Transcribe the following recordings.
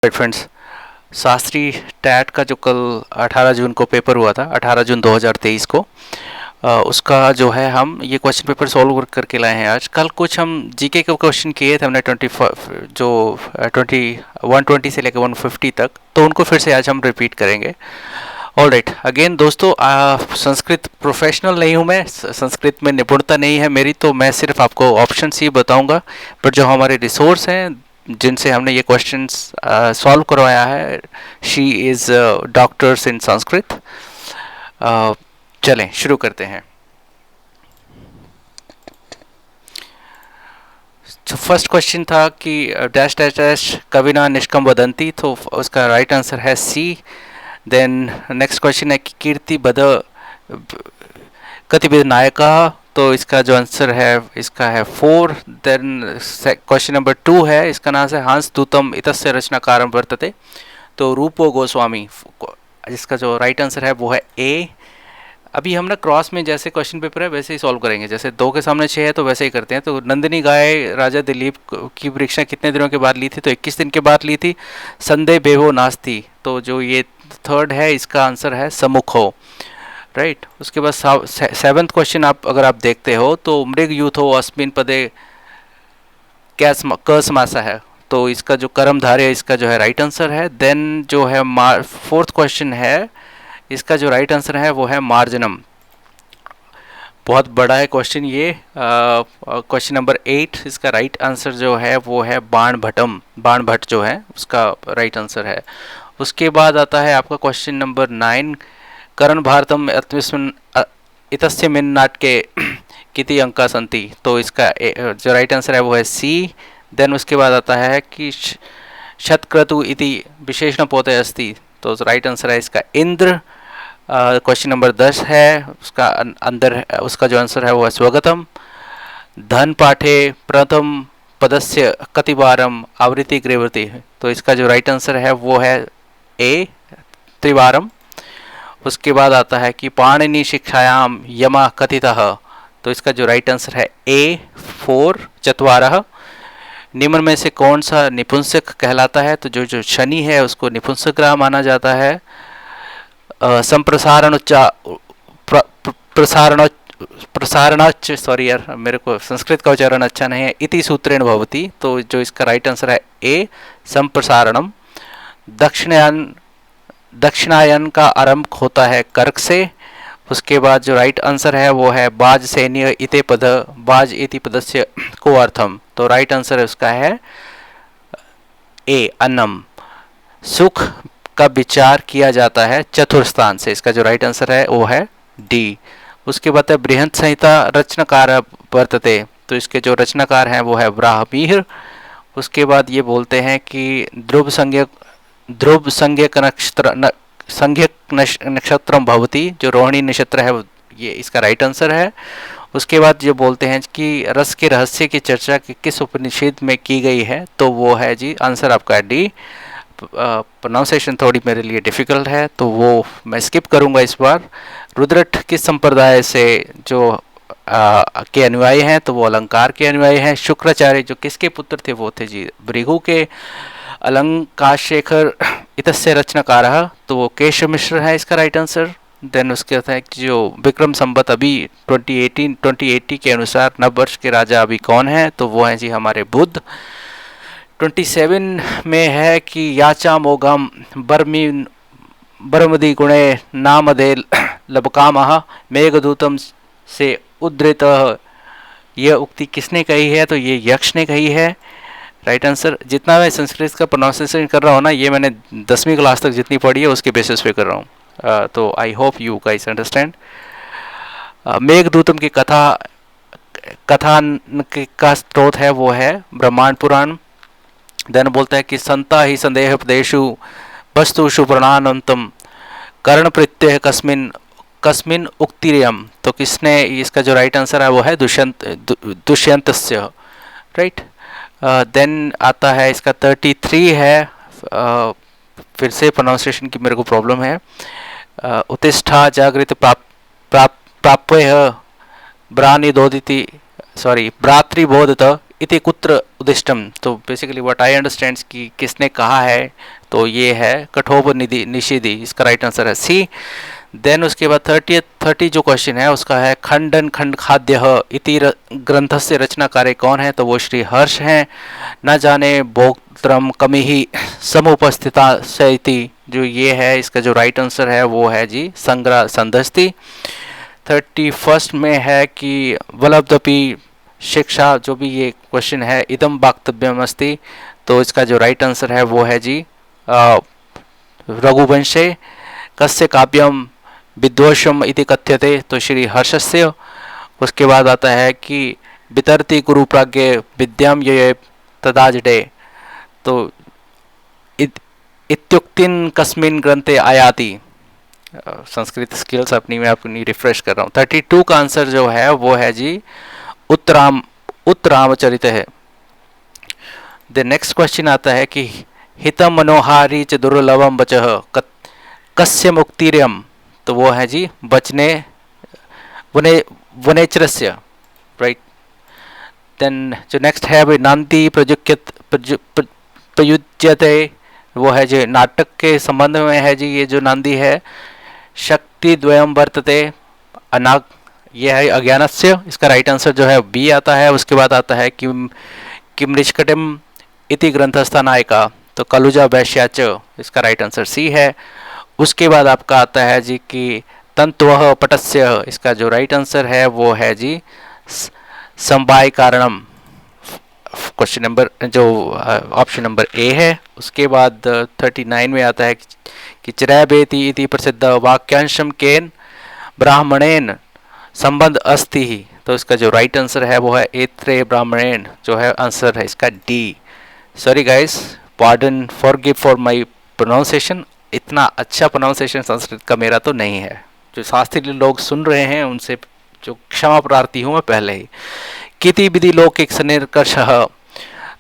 Right friends, Shastri TET का जो कल 18 जून को पेपर हुआ था, 18 जून 2023 को, उसका जो है हम ये क्वेश्चन पेपर सॉल्व करके लाए हैं आज। कल कुछ हम जीके के क्वेश्चन किए थे हमने 120 से लेकर 150 तक, तो उनको फिर से आज हम रिपीट करेंगे। ऑल राइट, अगेन दोस्तों, संस्कृत प्रोफेशनल नहीं हूँ मैं, संस्कृत में निपुणता नहीं है मेरी, तो मैं सिर्फ आपको ऑप्शंस ही बताऊंगा। बट जो हमारे रिसोर्स हैं जिनसे हमने ये क्वेश्चंस सॉल्व करवाया है, शी इज़ डॉक्टर्स इन संस्कृत। चलें शुरू करते हैं। तो फर्स्ट क्वेश्चन था कि डैश डैश डैश कविना निष्कम वदंती, तो उसका राइट आंसर है सी। देन नेक्स्ट क्वेश्चन है कि कीर्ति बद कतिविध नायका, तो इसका जो आंसर है इसका है 4। देन क्वेश्चन नंबर 2 है, इसका नाम है हंस दूतम इतस्य रचनाकारं वर्तते, तो रूपो गोस्वामी, जिसका जो राइट आंसर है वो है ए। अभी हम ना क्रॉस में जैसे क्वेश्चन पेपर है वैसे ही सॉल्व करेंगे, जैसे 2 के सामने 6 है तो वैसे ही करते हैं। तो नंदिनी गाय राजा दिलीप की परीक्षा कितने दिनों के बाद ली थी, तो 21 दिन के बाद ली थी। संदेह बेहो नास्ती, तो जो ये थर्ड है इसका आंसर है समुखो, राइट। उसके बाद 7th क्वेश्चन अगर आप देखते हो तो मृग यूथो अस्मिन पदे क समासा है, तो इसका जो कर्मधारय है इसका जो है राइट आंसर है। देन जो है 4th क्वेश्चन है, इसका जो राइट आंसर है वो है मार्जनम। बहुत बड़ा है क्वेश्चन ये। क्वेश्चन नंबर 8, इसका राइट आंसर जो है वो है बाण भट्टम, बाण भट्ट जो है उसका राइट आंसर है। उसके बाद आता है आपका क्वेश्चन नंबर 9, करण भारतम इतस्य मिन नाटके किति अंका संति, तो इसका जो राइट आंसर है वो है सी। देन उसके बाद आता है कि शतक्रतु इति विशेषण पोते अस्ति, तो राइट आंसर है इसका इंद्र। क्वेश्चन नंबर 10 है, उसका अंदर उसका जो आंसर है वो है स्वगतम। धन पाठे प्रथम पदस्य कतिवारम आवृत्ति ग्रेवृत्ति, तो इसका जो राइट आंसर है वो है ए, त्रिवारम। उसके बाद आता है कि पाणिनि शिक्षायाम यमा कथितः, तो इसका जो राइट आंसर है ए, 4 चत्वारः। निम्न में से कौन सा निपुंसक कहलाता है, तो जो शनि है उसको निपुंसक ग्रह माना जाता है। प्रसारणाच, सॉरी यार मेरे को संस्कृत का उच्चारण अच्छा नहीं है, इति सूत्रेण भवति, तो जो इसका राइट आंसर है ए, संप्रसारणम। दक्षिणायन का आरंभ होता है कर्क से। उसके बाद जो राइट आंसर है वो है बाज सैन्य इते पद, बाज इति पदस्य को अर्थम, तो राइट आंसर है उसका है ए, अन्नम। सुख का विचार किया जाता है चतुर्थ स्थान से, इसका जो राइट आंसर है वो है डी। उसके बाद है बृहत संहिता रचनाकार वर्तते, तो इसके जो रचनाकार हैं वो है ब्राह्मीर। उसके बाद ये बोलते हैं कि ध्रुव संज्ञक नक्षत्रम भवति, जो रोहिणी नक्षत्र है ये इसका राइट आंसर है। उसके बाद जो बोलते हैं कि रस के रहस्य की चर्चा किस उपनिषद में की गई है, तो वो है जी आंसर आपका है डी। प्रोनाउंसिएशन थोड़ी मेरे लिए डिफ़िकल्ट है तो वो मैं स्किप करूंगा इस बार। रुद्रट किस संप्रदाय से जो के अनुयायी हैं, तो वो अलंकार के अनुयायी हैं। शुक्राचार्य जो किसके पुत्र थे, वो थे जी भृगु के। अलंकाशेखर इतस्य रचनाकारः, तो वो केशव मिश्र है इसका राइट आंसर। देन उसके बाद है कि जो विक्रम संवत अभी 2080 के अनुसार नव वर्ष के राजा अभी कौन है, तो वो हैं जी हमारे बुध। 27 में है कि याचा मोगम बरमदी गुणे नामदे लबकामः मेघदूतम से उद्धृत, यह उक्ति किसने कही है, तो ये यक्ष ने कही है, राइट आंसर। जितना मैं संस्कृत का प्रोनाउंसिएशन कर रहा हूँ ना, ये मैंने 10वीं क्लास तक जितनी पढ़ी है उसके बेसिस पे कर रहा हूँ, तो I hope you guys understand. Meghadutam की कथान का स्रोत है वो है ब्रह्मांड पुराण। देन बोलता है कि संता ही संदेह उपदेशु वस्तुषु प्रणानंतम कर्ण प्रत्यय कस्मिन उक्तिरियम, तो किसने, इसका जो राइट आंसर है वो है दुष्यंतस्य, राइट। देन आता है इसका 33 है, फिर से प्रोनाउंसिएशन की मेरे को प्रॉब्लम है। उत्तिष्ठा जागृत प्राप्य ब्रानिदोदिति, सॉरी भ्रातृबोधत इति कुत्र उदिष्टम, तो बेसिकली व्हाट आई अंडरस्टैंड कि किसने कहा है, तो ये है कठोपनिधि निषेधि, इसका राइट आंसर है सी। देन उसके बाद 30 जो क्वेश्चन है उसका है खंडन खंड खाद्य इति ग्रंथ से रचनाकारी कौन है, तो वो श्री हर्ष हैं। न जाने भोक्त्रम कमी ही समुपस्थिता सैति, जो ये है इसका जो राइट आंसर है वो है जी संग्रह संदस्ति। 31 में है कि वलब्धपि शिक्षा, जो भी ये क्वेश्चन है इदम वाक्तव्यम अस्ति, तो इसका जो राइट आंसर है वो है जी रघुवंशे। कस्य काव्यम विद्वेषम इति कथ्यते, तो श्री हर्षस्य। उसके बाद आता है कि वितरति गुरु प्राज्ञ विद्याम ये तदाजडे, तो इत्युक्तिन कस्मिन ग्रंथे आयाति। संस्कृत स्किल्स अपनी में अपनी रिफ्रेश कर रहा हूँ। 32 का आंसर जो है वो है जी उत्तरामचरित है। द नेक्स्ट क्वेश्चन आता है कि हितम मनोहारी च दुर्लभम बचह कस्य मुक्तिर्यम, तो वो है जी बचने वनेचरस्य, राइट। देन जो नेक्स्ट है वो नांदी प्रयुज्यते, वो है जी नाटक के संबंध में है जी, ये जो नांदी है। शक्ति द्वयम वर्तते अनाग, ये है अज्ञानस्य, इसका राइट आंसर जो है बी आता है। उसके बाद आता है किमृष्कटिम इति ग्रंथस्था नायिका, तो कलुजा वैश्याच, इसका राइट आंसर सी है। उसके बाद आपका आता है जी कि तंत्वः पटस्य, इसका जो राइट आंसर है वो है जी समवाय कारणम, क्वेश्चन नंबर जो ऑप्शन नंबर ए है। उसके बाद 39 में आता है कि चिरैबेति इति प्रसिद्ध वाक्यांशम केन ब्राह्मणेन संबंध अस्ति ही, तो इसका जो राइट आंसर है वो है एत्रे ब्राह्मणेन, जो है आंसर है इसका D. Sorry guys, pardon forgive for my pronunciation, इतना अच्छा प्रोनाउंसिएशन संस्कृत का मेरा तो नहीं है। जो शास्त्रीय लोग सुन रहे हैं उनसे जो क्षमा प्रार्थी हूँ मैं पहले ही। किति विधि लौकिक सनिर्कर्ष,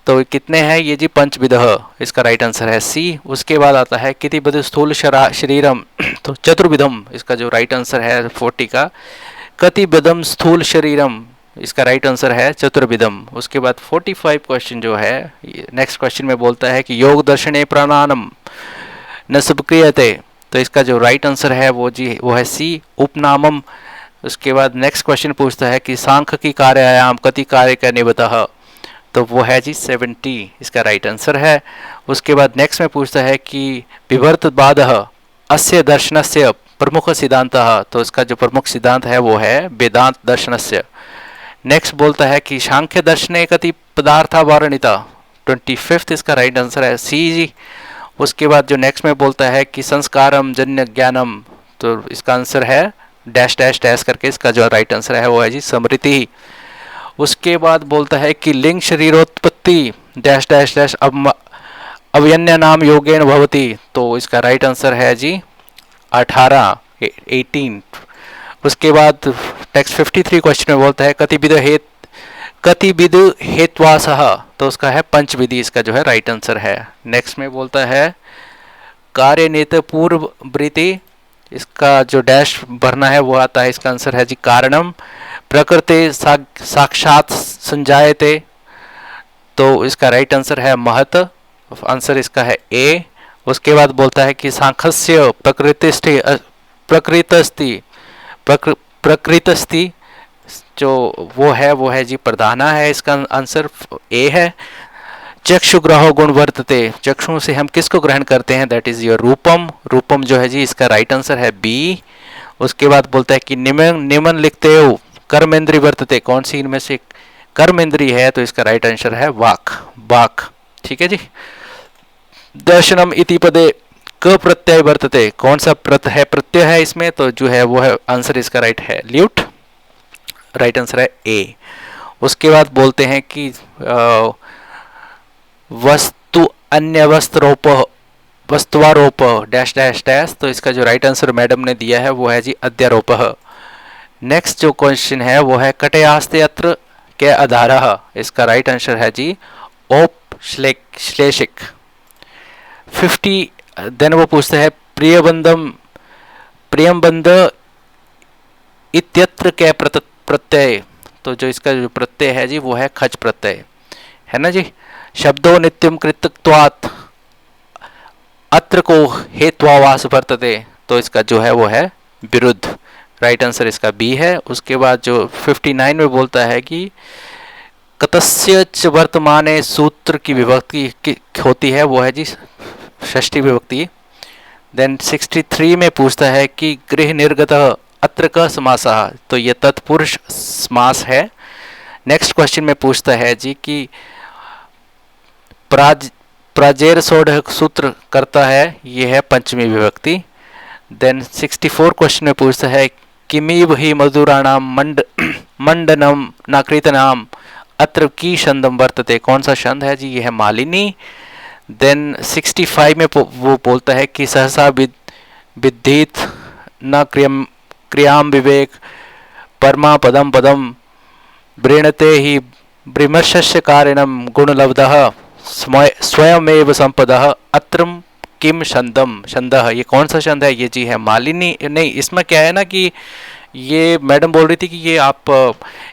तो कितने हैं ये जी पंचविधः, इसका राइट आंसर है सी। उसके बाद आता है किति विधि स्थूल शरीरम, तो चतुर्विधम, इसका जो राइट आंसर है 40 का। कति विधम स्थूल शरीरम, इसका राइट आंसर है चतुर्विधम। उसके बाद 45 क्वेश्चन जो है नेक्स्ट क्वेश्चन में बोलता है कि योग दर्शने प्राणानम न सुक्रियते, तो इसका जो राइट आंसर है वो है सी उपनामम। उसके बाद नेक्स्ट क्वेश्चन पूछता है कि सांख्य की कार्यायाम कति कार्य का निबतः, तो वो है जी 70, इसका राइट आंसर है। उसके बाद नेक्स्ट में पूछता है कि विवर्त बाधः अस्य दर्शनस्य प्रमुख सिद्धांतः, तो इसका जो प्रमुख सिद्धांत है वो है वेदांत दर्शनस्य। नेक्स्ट बोलता है कि सांख्य दर्शने कति पदार्था वर्णिता, 25 इसका राइट आंसर है सी जी। उसके बाद जो नेक्स्ट में बोलता है कि संस्कारम जन्य ज्ञानम, तो इसका आंसर है डैश डैश डैश करके, इसका जो राइट आंसर है वो है जी स्मृति। उसके बाद बोलता है कि लिंग शरीरोत्पत्ति डैश डैश डैश अवयन्य नाम योगेन भवति, तो इसका राइट आंसर है जी 18। उसके बाद टेक्स्ट 53 क्वेश्चन में बोलता है कतिविद हेत्वासः, तो उसका है पंचविधि, इसका जो है राइट आंसर है। नेक्स्ट में बोलता है कार्य नेत पूर्व वृत्ति, इसका जो डैश भरना है वो आता है, इसका आंसर है जी कारणम। प्रकृति साक्षात संजायते, तो इसका राइट आंसर है महत, आंसर इसका है ए। उसके बाद बोलता है कि सांख्यस्य प्रकृतस्ति, जो वो है जी प्रधाना है, इसका आंसर ए है। चक्षुग्रह गुण वर्तते, चक्षु से हम किसको ग्रहण करते हैं, दैट इज योर रूपम, रूपम जो है जी इसका राइट आंसर है बी। उसके बाद बोलता है कि निमन लिखते हो कर्मेंद्री वर्तते, कौन सी इनमें से कर्मेंद्री है, तो इसका राइट आंसर है वाक। ठीक है जी। दर्शनम इति पदे क प्रत्यय वर्तते, कौन सा प्रत्यय है इसमें, तो जो है वो है आंसर इसका राइट है ल्यूट, राइट आंसर है ए। उसके बाद बोलते हैं कि वस्तु अन्य वस्तुवारोप डैश डैश डैश, तो इसका जो राइट आंसर मैडम ने दिया है वो है जी अध्यारोप। नेक्स्ट जो क्वेश्चन है वो है कटयास्ते अत्र के आधारः, इसका राइट आंसर है जी औपश्लेषिक। 50 देन वो पूछते हैं प्रियंबंध इत्यत्र के प्रत्यय, तो जो इसका जो प्रत्यय है जी वो है खच प्रत्यय। है ना जी। शब्दों नित्यम कृतत्वात् अत्र को हेत्वावास वर्तते, तो इसका जो है वो है विरुद्ध। राइट आंसर इसका बी है। उसके बाद जो 59 में बोलता है कि कतस्य च वर्तमाने सूत्र की विभक्ति होती है, वो है जी षष्ठी विभक्ति। देन 63 में पूछता है कि गृह निर्गत अत्र का समासः, तो ये तत्पुरुष समास है। नेक्स्ट क्वेश्चन में पूछता है जी कि प्राजेर सोढ़ सूत्र करता है, ये है पंचमी विभक्ति। देन 64 क्वेश्चन में पूछता है किमीव ही मधुराणाम मंडनम नाकृतनाम अत्र की छंदम वर्तते, कौन सा छंद है जी, ये है मालिनी। देन 65 में वो बोलता है कि सहसा विद्धित न क्रियाम विवेक परमा पदम पदम वृणते ही ब्रिमर्शस्य कारिणम गुणलब्धः स्वयमेव संपदः अत्रम किम छंदम छंदः, ये कौन सा छंद है, ये जी है मालिनी। नहीं, इसमें क्या है ना कि ये मैडम बोल रही थी कि ये आप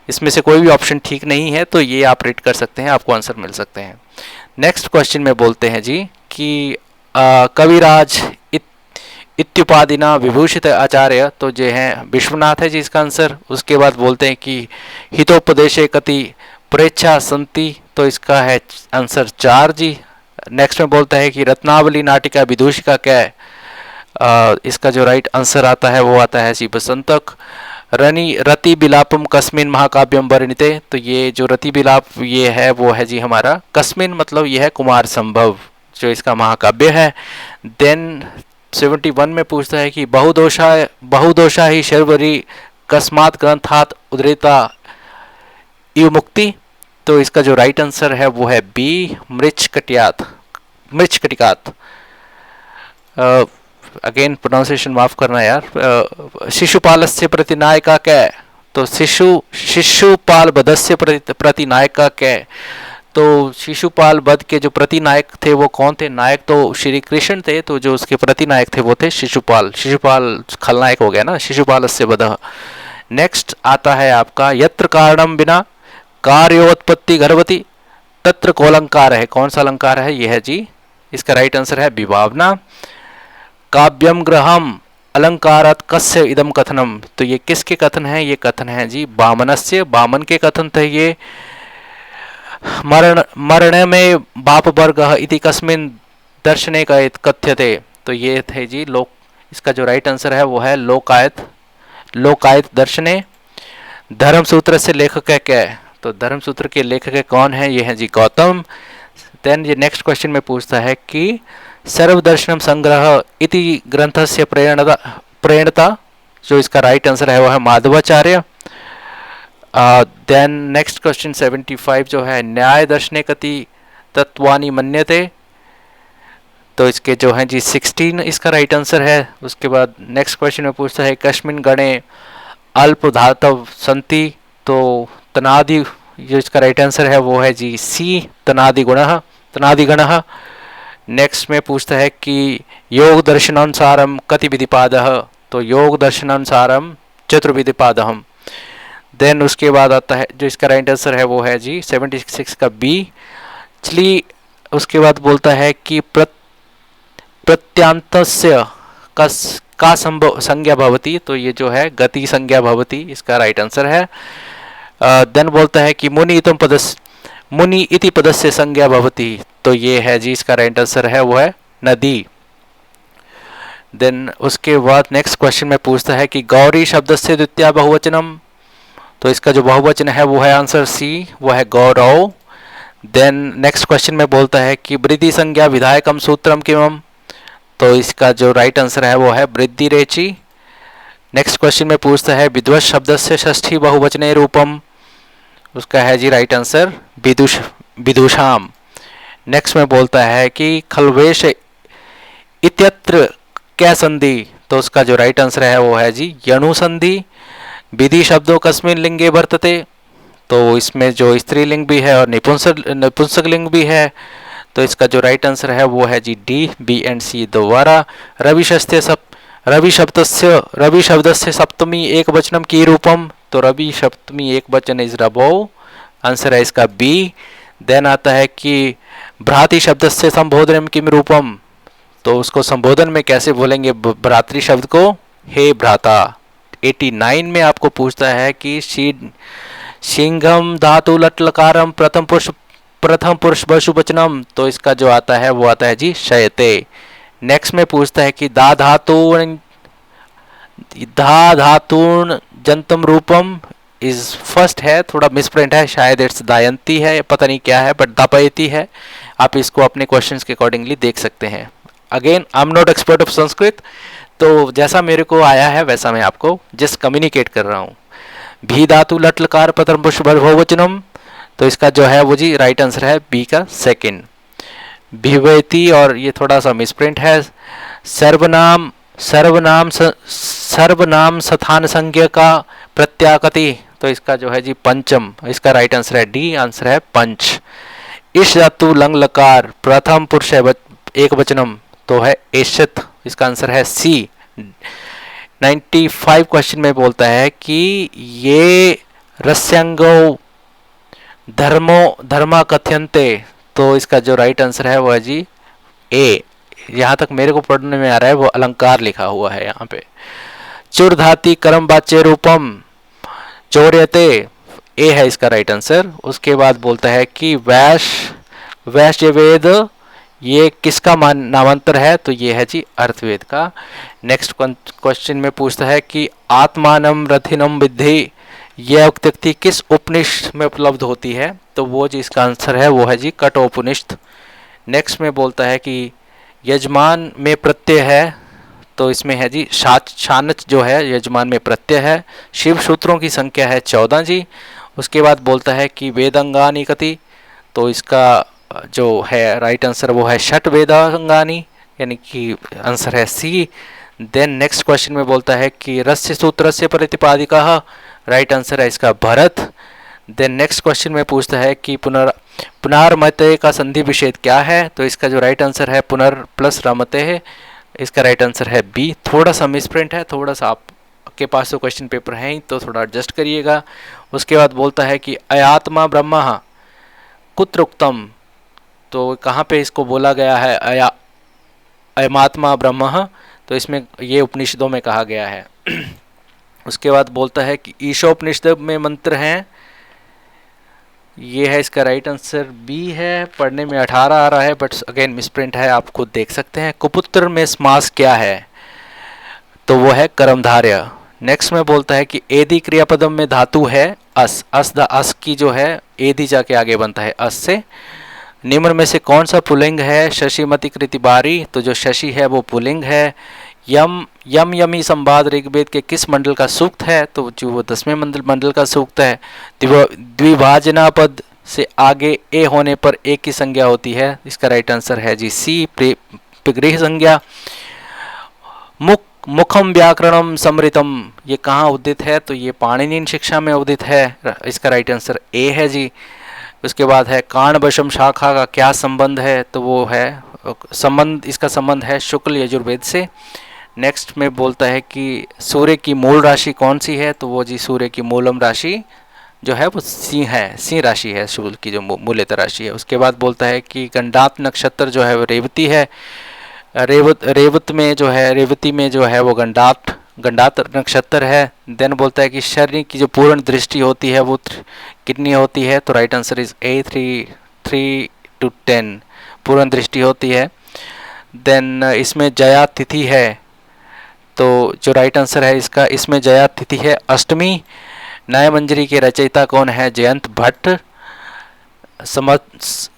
इसमें से कोई भी ऑप्शन ठीक नहीं है, तो ये आप रीड कर सकते हैं, आपको आंसर मिल सकते हैं। नेक्स्ट क्वेश्चन में बोलते हैं जी कि कविराज इत्युपाधिना विभूषित आचार्य, तो जो है विश्वनाथ है जी इसका आंसर। उसके बाद बोलते हैं कि हितोपदेशे कति प्रेच्छा संति, तो इसका है आंसर 4 जी। नेक्स्ट में बोलता है कि रत्नावली नाटिका विदूषिका क्या है, इसका जो राइट आंसर आता है वो आता है जी बसंतक। रति बिलापम कस्मिन महाकाव्यम वर्णिते, तो ये जो रति बिलाप ये है वो है जी हमारा कस्मिन, मतलब ये है कुमार संभव जो इसका महाकाव्य है। देन 71 में पूछता है कि बहुदोषा ही शर्वरी कस्मात् ग्रंथात् उद्धृता इव मुक्ति, तो इसका जो राइट आंसर है वो है बी मृच्छकटिकात। अगेन प्रोनाउंसिएशन माफ करना यार। शिशुपालस्य प्रतिनायका क्या, तो शिशुपाल वधस्य प्रतिनायका क्या, तो शिशुपाल वध के जो प्रतिनायक थे वो कौन थे, नायक तो श्री कृष्ण थे, तो जो उसके प्रतिनायक थे वो थे शिशुपाल खलनायक हो गया ना, शिशुपालस्य वधः। नेक्स्ट आता है आपका यत्र कारणम बिना कार्योत्पत्ति गर्भवती तत्र को अलंकार है, कौन सा अलंकार है, यह है जी इसका राइट आंसर है विभावना। काव्यम ग्रहम अलंकारात कस्य इदम कथनम, तो ये किसके कथन है, ये कथन है जी वामनस्य, वामन के कथन थे ये। मरण में बाप वर्ग इति कस्मिन दर्शने का कथ्यते, तो ये थे जी लोक, इसका जो राइट आंसर है वो है लोकायत दर्शने। धर्म सूत्र से लेखक है क्या, तो धर्म सूत्र के लेखक है कौन है, ये है जी गौतम। देन ये नेक्स्ट क्वेश्चन में पूछता है कि सर्वदर्शनम संग्रह इति ग्रंथस्य प्रेरणता, जो इसका राइट आंसर है वो है माधवाचार्य। देन नेक्स्ट क्वेश्चन 75 जो है न्याय दर्शने कति तत्वानि मन्यते, तो इसके जो है जी 16 इसका राइट आंसर है। उसके बाद नेक्स्ट क्वेश्चन में पूछता है कस्मिन गणे अल्प धातव संति, तो तनादि, जो इसका राइट आंसर है वो है जी सी तनादिगणः। नेक्स्ट में पूछता है कि योग दर्शनानुसारम कति विधिपादः, तो योग दर्शनानुसारम चतुर्विधिपादहम। देन उसके बाद आता है जो इसका राइट आंसर है वो है जी 76 का बी चलिए। उसके बाद बोलता है कि प्रत्यांतस्य का संज्ञा भवति, तो ये जो है गति संज्ञा भवति, इसका राइट आंसर है। देन बोलता है कि मुनि इति पदस्य संज्ञा भवति, तो ये है जी इसका राइट आंसर है वो है नदी। देन उसके बाद नेक्स्ट क्वेश्चन में पूछता है कि गौरी शब्द से द्वितीय बहुवचनम, तो इसका जो बहुवचन है वो है आंसर सी, वो है गौरव। देन नेक्स्ट क्वेश्चन में बोलता है कि वृद्धि संज्ञा विधायकम सूत्रम किमम, तो इसका जो राइट आंसर है वो है वृद्धि रेचि। नेक्स्ट क्वेश्चन में पूछता है विद्वत शब्द से षष्ठी बहुवचने रूपम, उसका है जी राइट आंसर विदुषाम। नेक्स्ट में बोलता है कि खलवेश इत्यत्र क्या संधि, तो उसका जो राइट आंसर है वो है जी यणु संधि। विधि शब्दों कस्मिन लिंगे वर्तते, तो इसमें जो स्त्रीलिंग भी है और नपुंसक लिंग भी है, तो इसका जो राइट आंसर है वो है जी डी, बी एंड सी द्वारा। रवि शब्द से सप्तमी एक वचनम की रूपम, तो रवि सप्तमी एक वचन इज रबो, आंसर है इसका बी। देन आता है कि भ्रातृ शब्द से संबोधन किम रूपम, तो उसको संबोधन में कैसे बोलेंगे भ्रातृ शब्द को, हे भ्राता। 89 में आपको पूछता है कि सिंघम धातु लट्लकारम प्रथम पुरुष पशुवचनम, तो इसका जो आता है वो आता है जी शयते। नेक्स्ट में पूछता है कि धा धातुन जंतम रूपम इज फर्स्ट है, थोड़ा मिसप्रिंट है, शायद इट्स दायंती है, पता नहीं क्या है, बट दापयती है। आप इसको अपने क्वेश्चंस के अकॉर्डिंगली देख सकते हैं। Again I am not expert of Sanskrit, तो जैसा मेरे को आया है वैसा मैं आपको जस्ट कम्युनिकेट कर रहा हूँ। भी धातु लट्लकार प्रथम पुरुष बहुवचनम, तो इसका जो है वो जी राइट आंसर है बी का सेकंड। भिवैती, और ये थोड़ा सा मिसप्रिंट है, सर्वनाम स्थान संज्ञा का प्रत्याकति, तो इसका जो है जी पंचम, इसका राइट आंसर है डी, आंसर है पंच। इश धातु लंग लकार प्रथम पुरुष एक वचनम, तो है एशत, इसका आंसर है सी। 95 क्वेश्चन में बोलता है कि ये रस्यांगो धर्मा कथ्यन्ते, तो इसका जो राइट आंसर है वो है जी ए। यहाँ तक मेरे को पढ़ने में आ रहा है वो अलंकार लिखा हुआ है यहाँ पे। चुरधाती कर्म वाच्य रूपम चौर्यते, ए है इसका राइट आंसर। उसके बाद बोलता है कि वैश्य वेद ये किसका नामांतर है, तो ये है जी अर्थवेद का। नेक्स्ट क्वेश्चन में पूछता है कि आत्मानम रथिनम विद्धि, यह उक्ति किस उपनिषद में उपलब्ध होती है, तो वो जी इसका आंसर है वो है जी कठोपनिषद। नेक्स्ट में बोलता है कि यजमान में प्रत्यय है, तो इसमें है जी शानच जो है यजमान में प्रत्यय है। शिव सूत्रों की संख्या है 14 जी। उसके बाद बोलता है कि वेदांगानी कति, तो इसका जो है राइट आंसर वो है षट वेदांगानी, यानी कि आंसर है सी। देन नेक्स्ट क्वेश्चन में बोलता है कि रस्य सूत्र से प्रतिपादिका, राइट आंसर है इसका भरत। देन नेक्स्ट क्वेश्चन में पूछता है कि पुनर्मते का संधि विच्छेद क्या है, तो इसका जो राइट आंसर है पुनर प्लस रमते है, इसका राइट आंसर है बी। थोड़ा सा मिसप्रिंट है, थोड़ा सा आपके पास तो क्वेश्चन पेपर है ही, तो थोड़ा एडजस्ट करिएगा। उसके बाद बोलता है कि अयात्मा ब्रह्म कुत्र उक्तम, तो कहाँ पे इसको बोला गया है अयमात्मा ब्रह्म, तो इसमें ये उपनिषदों में कहा गया है। उसके बाद बोलता है कि ईशोपनिषद में मंत्र हैं, ये है इसका राइट आंसर बी है। पढ़ने में 18 आ रहा है, बट अगेन मिसप्रिंट है, आप खुद देख सकते हैं। कुपुत्र में समास क्या है, तो वो है कर्मधारय। नेक्स्ट में बोलता है कि एदि क्रियापदम में धातु है अस की जो है एदि जाके आगे बनता है अस से। निम्न में से कौन सा पुल्लिंग है, शशिमती कृति बारी, तो जो शशि है वो पुल्लिंग है। यमी संवाद ऋग्वेद के किस मंडल का सूक्त है, तो जो वो 10वें मंडल का सूक्त है। द्विभाजना पद से आगे ए होने पर एक की संज्ञा होती है, इसका राइट आंसर है जी सी प्रगृह संज्ञा। मुखम व्याकरणम समृतम, ये कहाँ उदित है, तो ये पाणिनीय शिक्षा में उदित है, इसका राइट आंसर ए है जी। उसके बाद है काणवशम शाखा का क्या संबंध है, तो वो है इसका संबंध है शुक्ल यजुर्वेद से। नेक्स्ट में बोलता है कि सूर्य की मूल राशि कौन सी है, तो वो जी सूर्य की मूलम राशि जो है वो सिंह है, सिंह राशि है सूर्य की जो मूलत राशि है। उसके बाद बोलता है कि गंडात नक्षत्र जो है वो रेवती है, रेवती में जो है वो गंडात नक्षत्र है। देन बोलता है कि शनि की जो पूर्ण दृष्टि होती है वो कितनी होती है, तो right answer is a 3 to 10 पूर्ण दृष्टि होती है। देन इसमें जया तिथि है, तो जो राइट आंसर है इसमें जया तिथि है अष्टमी। न्यायमंजरी के रचयिता कौन है, जयंत भट्ट।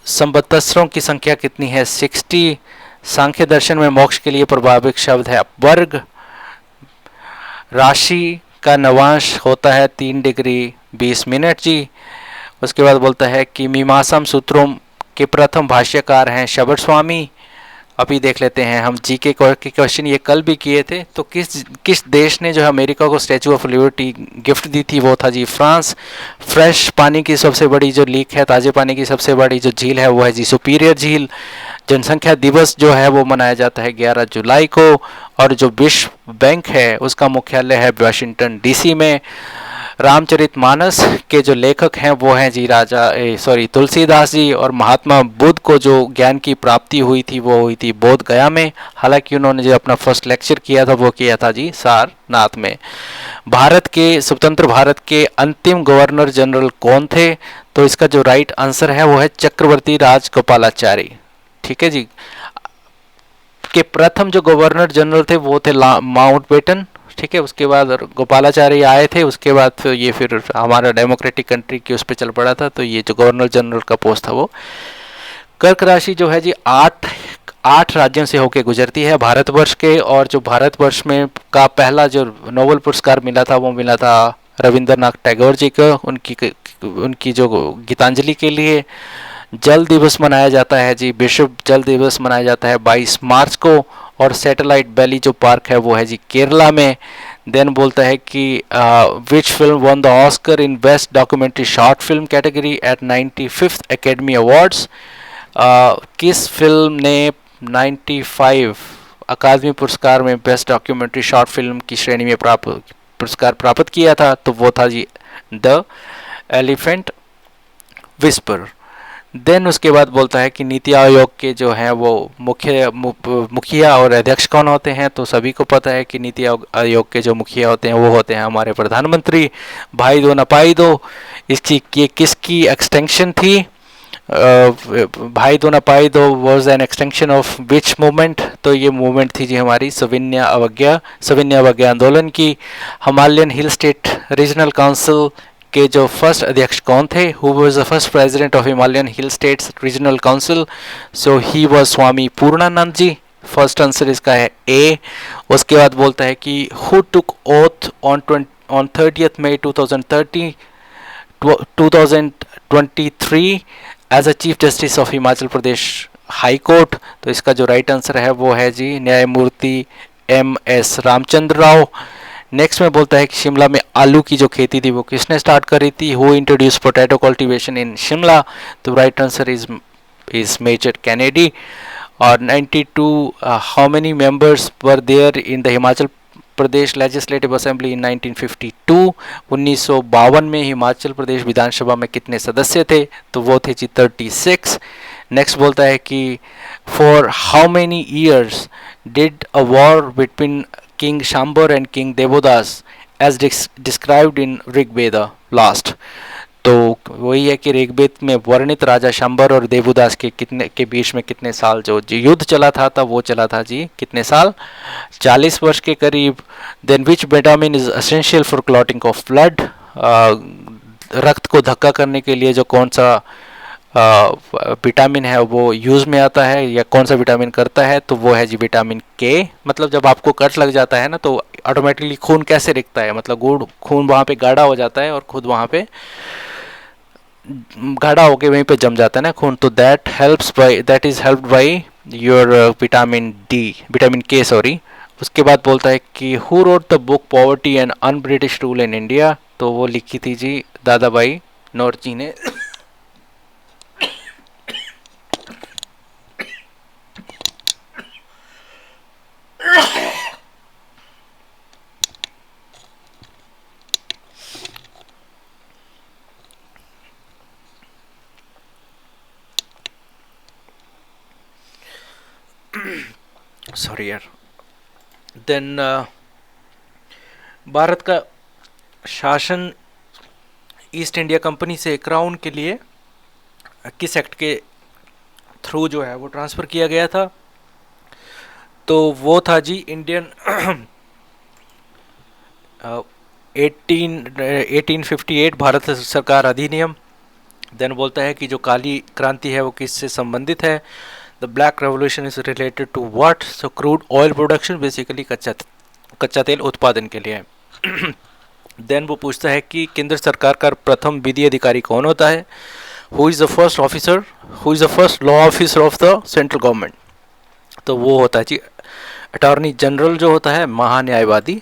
संवत्सरों की संख्या कितनी है, 60। सांख्य दर्शन में मोक्ष के लिए प्रभाविक शब्द है वर्ग। राशि का नवांश होता है 3 डिग्री 20 मिनट जी। उसके बाद बोलता है कि मीमांसा सूत्रों के प्रथम भाष्यकार हैं शबद स्वामी। अभी देख लेते हैं हम जीके के क्वेश्चन, ये कल भी किए थे। तो किस देश ने जो है अमेरिका को स्टैचू ऑफ लिबर्टी गिफ्ट दी थी, वो था जी फ्रांस। फ्रेश पानी की सबसे बड़ी जो लीक है, ताज़े पानी की सबसे बड़ी जो झील है वो है जी सुपीरियर झील। जनसंख्या दिवस जो है वो मनाया जाता है 11 जुलाई को। और जो विश्व बैंक है उसका मुख्यालय है वाशिंगटन डीसी में। रामचरितमानस के जो लेखक हैं वो हैं जी तुलसीदास जी। और महात्मा बुद्ध को जो ज्ञान की प्राप्ति हुई थी वो हुई थी बोध गया में। हालांकि उन्होंने जो अपना फर्स्ट लेक्चर किया था वो किया था जी सारनाथ में। भारत के स्वतंत्र भारत के अंतिम गवर्नर जनरल कौन थे? तो इसका जो राइट आंसर है वो है चक्रवर्ती राजगोपालाचारी। ठीक है जी। के प्रथम जो गवर्नर जनरल थे वो थे माउंटबेटन। ठीक है, उसके बाद गोपालाचारी आए थे, उसके बाद फिर हमारा डेमोक्रेटिक कंट्री की उस पर चल पड़ा था। तो ये जो गवर्नर जनरल का पोस्ट था वो। कर्क राशि जो है जी आठ राज्यों से होकर गुजरती है भारतवर्ष के। और जो भारतवर्ष में का पहला जो नोबेल पुरस्कार मिला था वो मिला था रविंद्रनाथ टैगोर जी को, उनकी जो गीतांजलि के लिए। जल दिवस मनाया जाता है जी, विश्व जल दिवस मनाया जाता है 22 मार्च को। और सैटेलाइट वैली जो पार्क है वो है जी केरला में। देन बोलता है कि which film won the Oscar in best documentary short film category at 95th academy awards. किस फिल्म ने 95 अकादमी पुरस्कार में बेस्ट डॉक्यूमेंट्री शॉर्ट फिल्म की श्रेणी में पुरस्कार प्राप्त किया था? तो वो था जी द एलिफेंट विस्पर। देन उसके बाद बोलता है कि नीति आयोग के जो हैं वो मुखिया और अध्यक्ष कौन होते हैं? तो सभी को पता है कि नीति आयोग के जो मुखिया होते हैं वो होते हैं हमारे प्रधानमंत्री। भाई दो न पाई दो, ये किसकी एक्सटेंशन थी? भाई दो न पाई दो was an extension of which movement? तो ये मूवमेंट थी जी हमारी सविनय अवज्ञा आंदोलन की। Himalayan hill state regional council के जो फर्स्ट अध्यक्ष कौन थे? Who was the first president of Himalayan hill states regional council? So he was Swami Purnanand ji. First answer इसका है ए। उसके बाद बोलता है कि who took oath on 30th May 2023 as a chief justice of Himachal Pradesh high court. तो इसका जो राइट आंसर है वो है जी न्यायमूर्ति MS रामचंद्र राव। नेक्स्ट में बोलता है कि शिमला में आलू की जो खेती थी वो किसने स्टार्ट करी थी? Who introduce potato cultivation in Shimla? तो right answer is Major Kennedy. और 92 how many members were there in the Himachal Pradesh legislative assembly in 1952? 1952 में हिमाचल प्रदेश विधानसभा में कितने सदस्य थे? तो वो थे जी 36। नेक्स्ट बोलता है कि for how many years did a war between king Shambar and king Devodas as described in Rigveda last? तो वही है कि ऋग्वेद में वर्णित राजा शंबर और देवोदास के बीच में कितने साल जो युद्ध चला था तब वो चला था जी कितने साल? 40 वर्ष के करीब। Then which vitamin is essential for clotting of blood? रक्त को धक्का करने के लिए जो कौन सा विटामिन है वो यूज में आता है या कौन सा विटामिन करता है? तो वो है जी विटामिन के। मतलब जब आपको कट लग जाता है ना तो ऑटोमेटिकली खून कैसे रिकता है, मतलब खून वहाँ पे गाढ़ा हो जाता है और खुद वहाँ पे गाढ़ा होके वहीं पे जम जाता है ना खून। तो that is helped by your vitamin के सॉरी। उसके बाद बोलता है कि who wrote the book poverty and un British rule in India? तो वो लिखी थी जी दादा भाई नौरोजी ने। सॉरी यार। देन भारत का शासन ईस्ट इंडिया कंपनी से क्राउन के लिए किस एक्ट के थ्रू जो है वो ट्रांसफ़र किया गया था? तो वो था जी इंडियन 1858 भारत सरकार अधिनियम। देन बोलता है कि जो काली क्रांति है वो किससे संबंधित है? The black revolution is related to what? So crude oil production, basically कच्चा तेल उत्पादन के लिए। देन वो पूछता है कि केंद्र सरकार का प्रथम विधि अधिकारी कौन होता है? Who is the first law officer of the central government? तो वो होता है जी अटॉर्नी जनरल जो होता है, महान्यायवादी।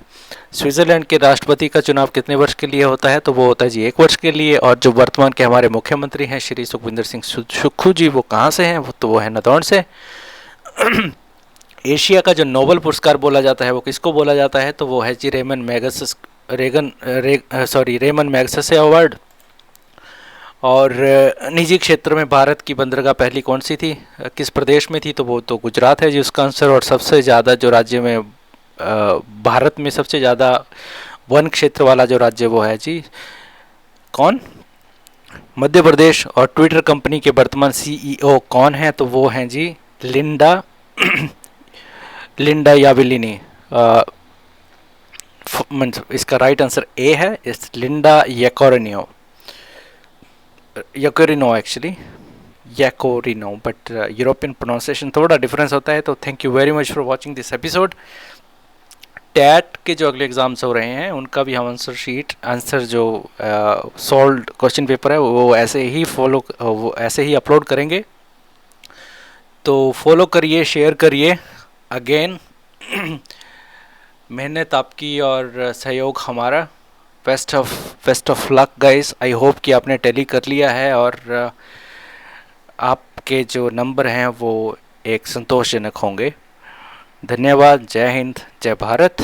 स्विट्जरलैंड के राष्ट्रपति का चुनाव कितने वर्ष के लिए होता है? तो वो होता है जी 1 वर्ष के लिए। और जो वर्तमान के हमारे मुख्यमंत्री हैं श्री सुखविंदर सिंह सुक्खू जी, वो कहाँ से हैं? वो है नदौन से। एशिया का जो नोबेल पुरस्कार बोला जाता है वो किसको बोला जाता है? तो वो है जी रेमन रेमन मैग्सेसे अवार्ड। और निजी क्षेत्र में भारत की बंदरगाह पहली कौन सी थी, किस प्रदेश में थी, तो वो तो गुजरात है जी उसका आंसर। और सबसे ज़्यादा जो राज्य में भारत में सबसे ज़्यादा वन क्षेत्र वाला जो राज्य वो है जी कौन, मध्य प्रदेश। और ट्विटर कंपनी के वर्तमान सीईओ कौन है, तो वो हैं जी लिंडा लिंडा याविलिनी। इसका राइट आंसर ए है, इस Linda Yaccarino, Yaccarino actually, Yaccarino, but European pronunciation थोड़ा डिफरेंस होता है। तो thank you very much for watching this episode. टैट के जो अगले एग्ज़ाम्स हो रहे हैं उनका भी हम आंसर जो सॉल्व क्वेश्चन पेपर है वो ऐसे ही अपलोड करेंगे। तो फॉलो करिए, शेयर करिए। अगेन मेहनत आपकी और सहयोग हमारा। Best of luck guys. I hope कि आपने टैली कर लिया है और आपके जो नंबर हैं वो एक संतोषजनक होंगे। धन्यवाद। जय हिंद, जय भारत।